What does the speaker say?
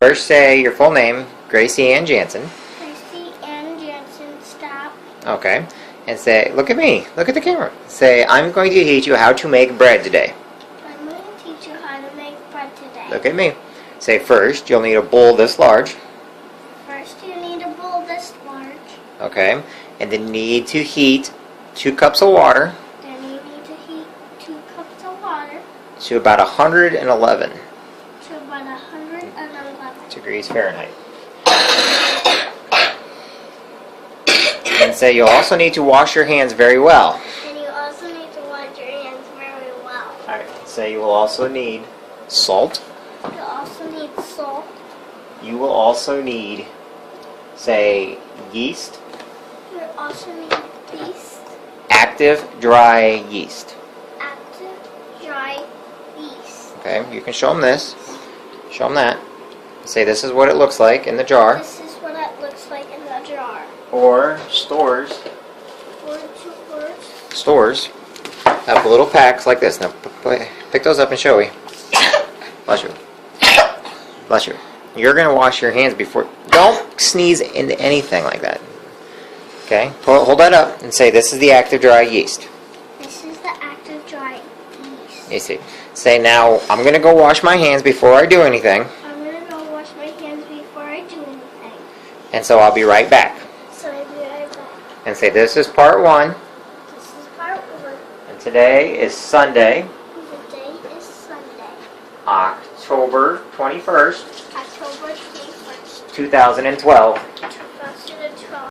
First say your full name, Gracie Ann Jansen. Gracie Ann Jansen, stop. Okay. And say, look at me, look at the camera. Say, I'm going to teach you how to make bread today. I'm going to teach you how to make bread today. Look at me. Say, first, you'll need a bowl this large. First, you need a bowl this large. Okay. And then need to heat 2 cups of water. Then you need to heat 2 cups of water To about 111 to about 111 degrees Fahrenheit. And say you'll also need to wash your hands very well. And you also need to wash your hands very well. Alright, say you will also need salt. You also need salt. You will also need, say, yeast. You also need yeast. Active dry yeast. Active dry yeast. Okay, you can show them this. Show them that. Say this is what it looks like in the jar. This is what it looks like in the jar. Or stores. Stores. Have little packs like this. Now pick those up and show me. Bless you. Bless you. You're going to wash your hands before. Don't sneeze into anything like that. Okay? Hold that up and say this is the active dry yeast. This is the active dry yeast. You see. Say now I'm going to go wash my hands before I do anything. I'm going to go wash my hands before I do anything. And so I'll be right back. So I'll be right back. And say this is part 1. This is part 1. And today is Sunday, Today is Sunday, October 21st, October 21st, 2012.